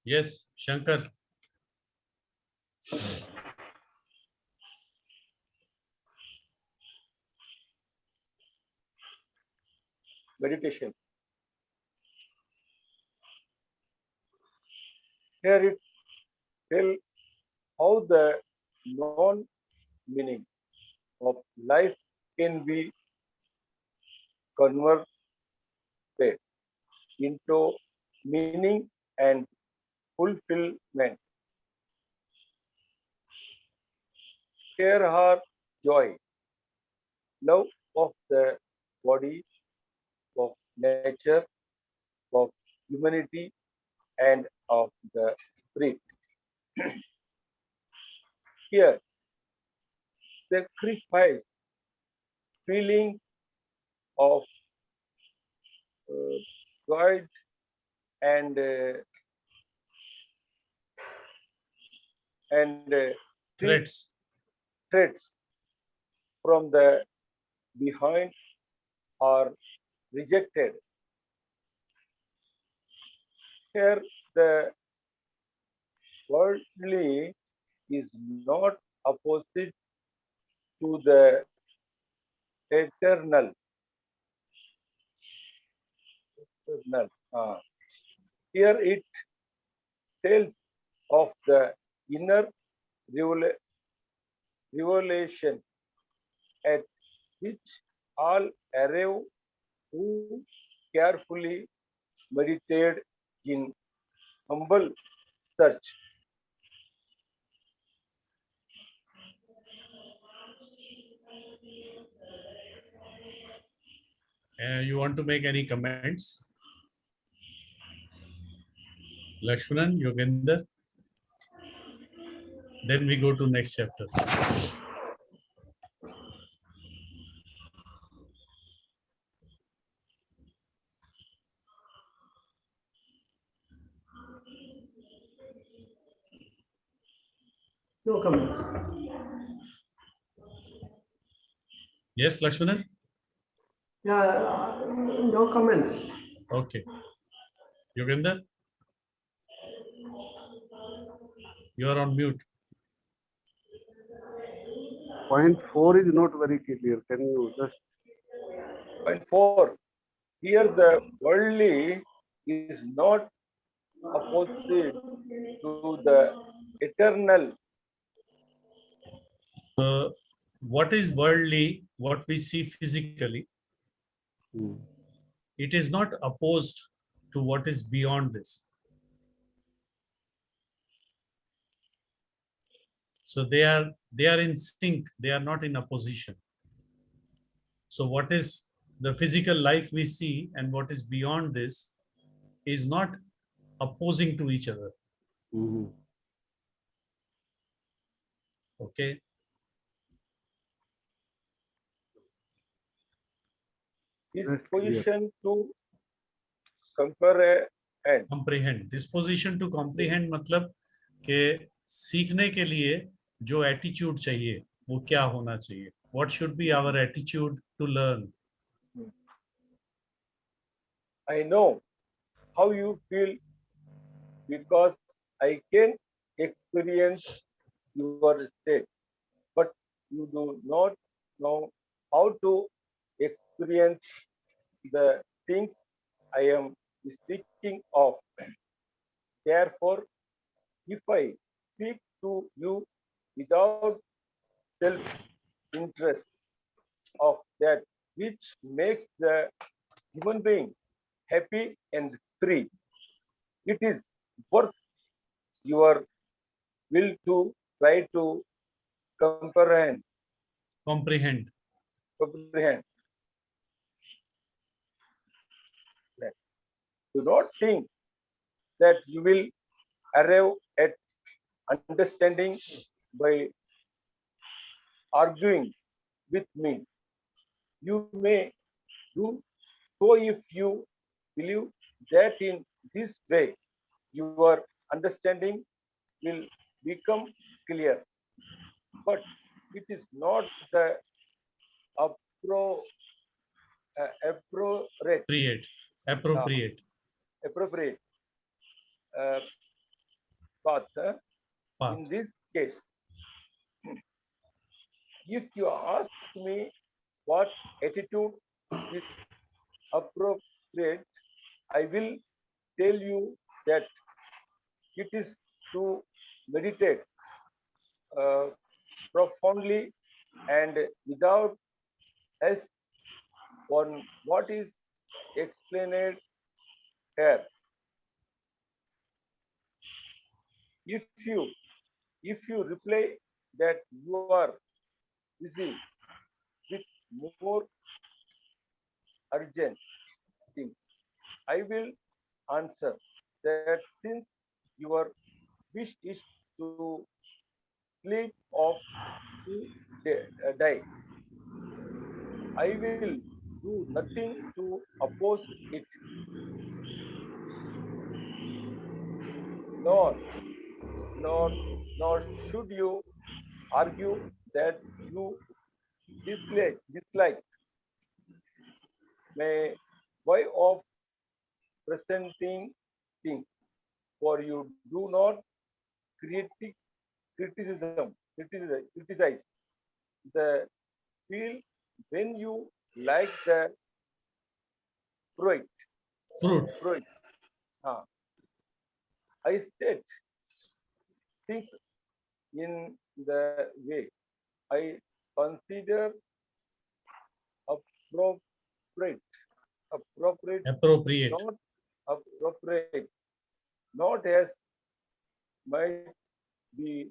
Yes, Shankar. Meditation. Here it tells how the non-meaning of life can be converted into meaning and fulfillment. Here are joy, love of the body, of nature, of humanity, and of the breath. Here, sacrifice, feeling of uh, pride and and three Threats. threats from the behind are rejected. Here, the worldly is not opposite to the eternal. eternal. Here it tells of the inner revelation at which all arrive who carefully meditate in humble search. You want to make any comments? Lakshmanan, Yogendra? Then we go to next chapter. No comments. Yes, Lakshmanan? Yeah, no comments. Okay. Yogendra? You are on mute. Point 4 is not very clear. Can you just? Point 4. Here the worldly is not opposite to the eternal. What is worldly, what we see physically, it is not opposed to what is beyond this. So they are in sync, they are not in opposition. So what is the physical life we see and what is beyond this is not opposing to each other. Okay. His That's clear. position to compare and comprehend. Disposition to comprehend मतलब कि सीखने के लिए जो attitude चाहिए वो क्या होना चाहिए. What should be our attitude to learn? I know how you feel because I can experience your state, but you do not know how to experience the things I am speaking of. Therefore, if I speak to you without self interest of that which makes the human being happy and free, it is worth your will to try to comprehend. Comprehend. comprehend. Do not think that you will arrive at understanding by arguing with me. You may do so if you believe that in this way your understanding will become clear. But it is not the appropriate, Appropriate. Appropriate. appropriate uh, path. In Path. this case, if you ask me what attitude is appropriate, I will tell you that it is to meditate uh, profoundly and without haste on what is explained here. If you reply that you are busy with more urgent things, I will answer that since your wish is to sleep off to die, I will do nothing to oppose it, nor nor nor should you argue that you dislike my way of presenting things, for you do not criticize the feel when you like the fruit. Fruit. fruit. Uh, I state things in the way I consider appropriate, Appropriate. not appropriate, not as might be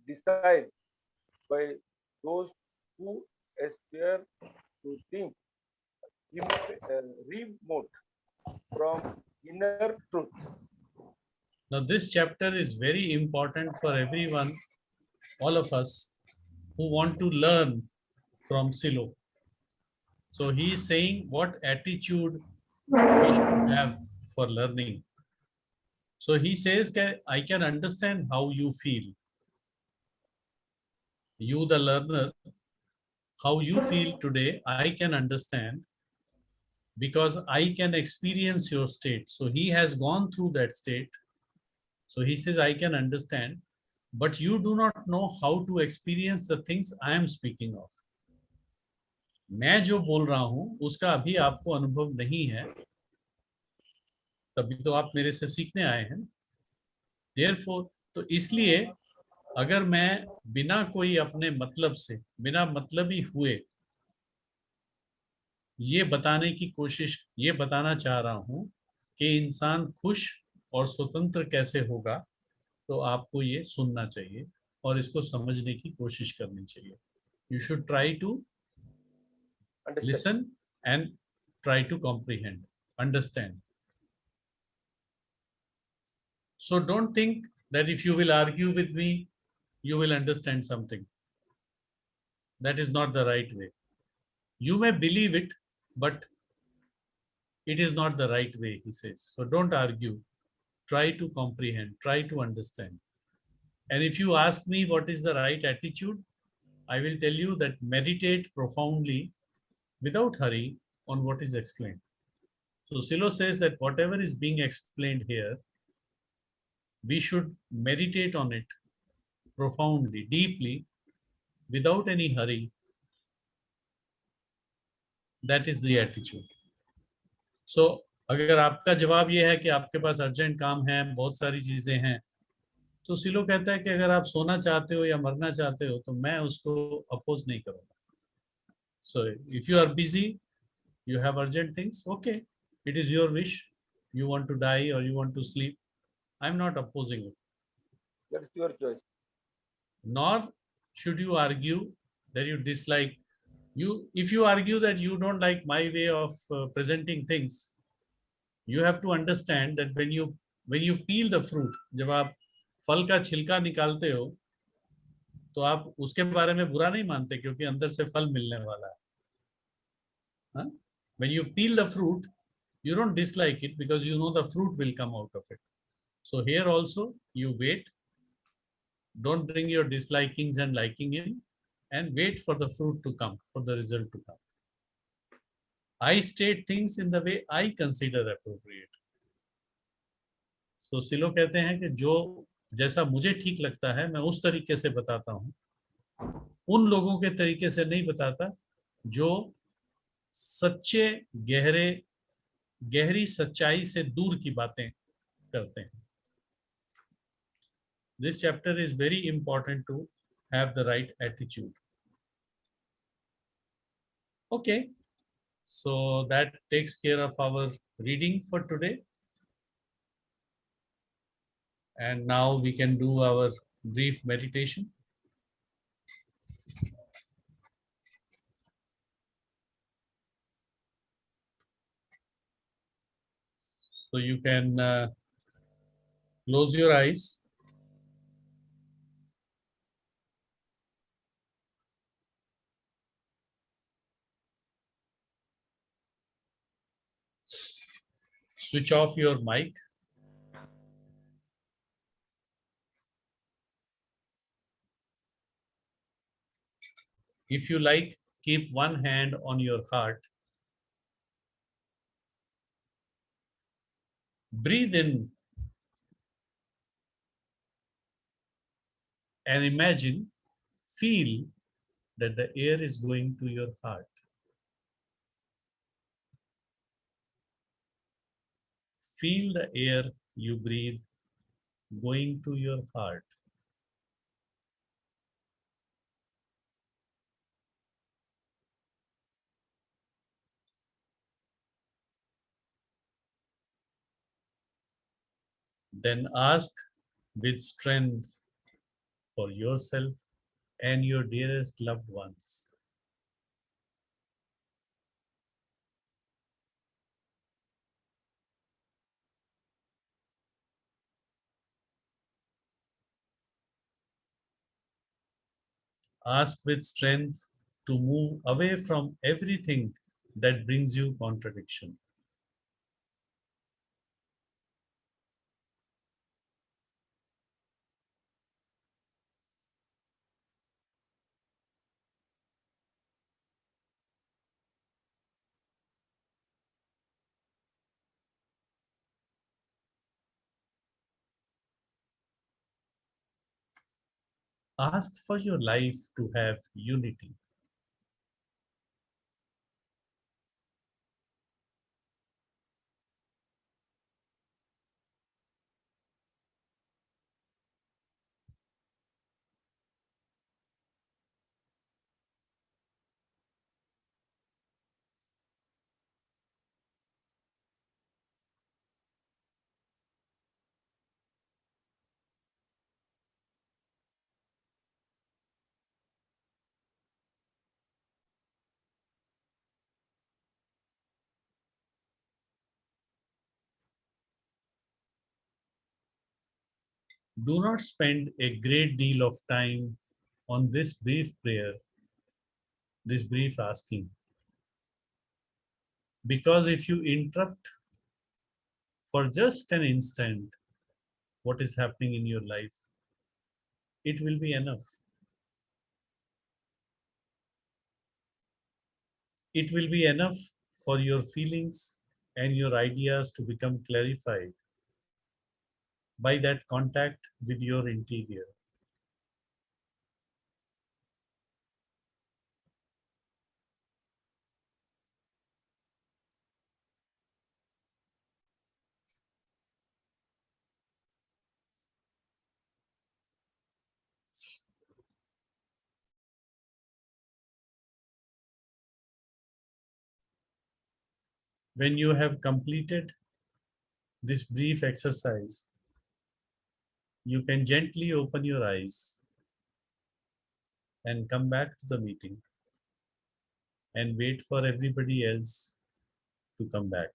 decided by those who aspire to think remote from inner truth. Now, this chapter is very important for everyone, all of us who want to learn from Silo. So he is saying what attitude we should have for learning. So he says that I can understand how you feel. You, the learner, how you feel today, I can understand because I can experience your state. So he has gone through that state. So he says, I can understand, but you do not know how to experience the things I am speaking of. मैं जो बोल रहा हूं उसका अभी आपको अनुभव नहीं है, तभी तो आप मेरे से सीखने आए हैं. Therefore, तो इसलिए अगर मैं बिना कोई अपने मतलब से, बिना मतलबी हुए ये बताने की कोशिश, ये बताना चाह रहा हूं कि इंसान खुश और स्वतंत्र कैसे होगा, तो आपको ये सुनना चाहिए और इसको समझने की कोशिश करनी चाहिए. You should try to Understand? listen and try to comprehend, understand. So don't think that if you will argue with me, you will understand something. That is not the right way. You may believe it, but it is not the right way, he says. So don't argue. Try to comprehend, try to understand. And if you ask me what is the right attitude, I will tell you that meditate profoundly without hurry on what is explained. So Silo says that whatever is being explained here, we should meditate on it profoundly, deeply, without any hurry. That is the attitude. So अगर आपका जवाब ये है कि आपके पास urgent काम है, बहुत सारी चीजें हैं, तो सिलो कहता है कि अगर आप सोना चाहते हो या मरना चाहते हो तो मैं उसको अपोज नहीं करूंगा. So if you are busy, you have urgent things, okay, it is your wish. You want to die or you want to sleep, I'm not opposing it. That's your choice. Nor should you argue that you dislike. If you argue that you don't like my way of presenting things, you have to understand that when you peel the fruit, जब आप फल का छिलका निकालते हो तो आप उसके बारे में बुरा नहीं मानते क्योंकि अंदर से फल मिलने वाला है. Huh? When you peel the fruit, you don't dislike it because you know the fruit will come out of it. So here also you wait. Don't bring your dislikings and liking in, and wait for the fruit to come, for the result to come. I state things in the way I consider appropriate. सो सिलो कहते हैं कि जो जैसा मुझे ठीक लगता है मैं उस तरीके से बताता हूँ, उन लोगों के तरीके से नहीं बताता जो सच्चे गहरे गहरी सच्चाई से दूर की बातें करते हैं. This chapter is very important to have the right attitude. Okay, so that takes care of our reading for today. And now we can do our brief meditation. So you can close your eyes. Switch off your mic. If you like, keep one hand on your heart. Breathe in and imagine, feel that the air is going to your heart. Feel the air you breathe going to your heart. Then ask with strength for yourself and your dearest loved ones. Ask with strength to move away from everything that brings you contradiction. Ask for your life to have unity. Do not spend a great deal of time on this brief prayer, this brief asking. Because if you interrupt for just an instant what is happening in your life, it will be enough. It will be enough for your feelings and your ideas to become clarified by that contact with your interior. When you have completed this brief exercise, you can gently open your eyes and come back to the meeting and wait for everybody else to come back.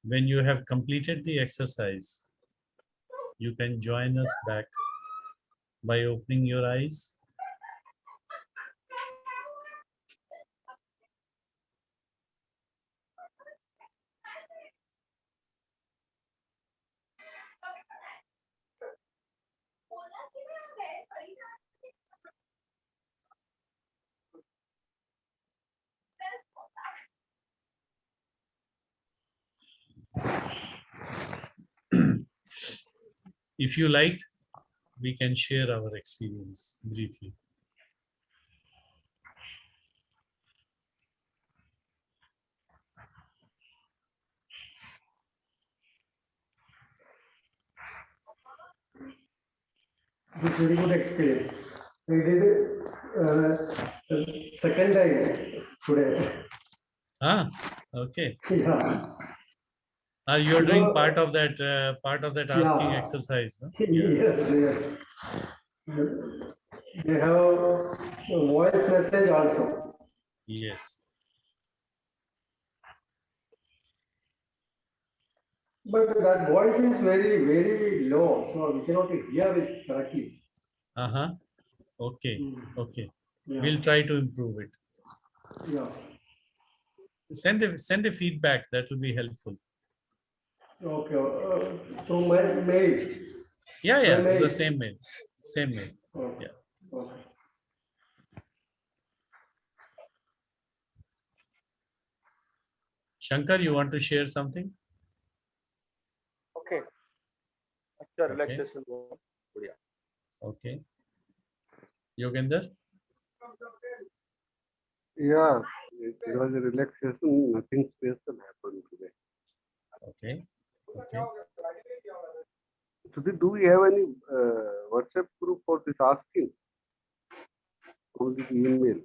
When you have completed the exercise, you can join us back by opening your eyes. If you like, we can share our experience briefly. It was very good experience. I did it second time today. Ah, okay. Yeah. You're doing No, part of that asking yeah. exercise. Huh? Yeah. Yes, yes. They have a voice message also. Yes. But that voice is very, very low, so we cannot hear it correctly. Uh-huh. Okay. Mm. Okay. Yeah. We'll try to improve it. Yeah. Send a feedback. That will be helpful. Okay. Through my mail. Yeah, My yeah. mail. The same mail. Same mail. Okay. Yeah. Okay. Shankar, you want to share something? Okay. After Okay. relaxation. Okay. Yogender? Yeah, it was a relaxation, nothing special happened today. Okay. Okay. So do we have any WhatsApp group for this asking? Only the email.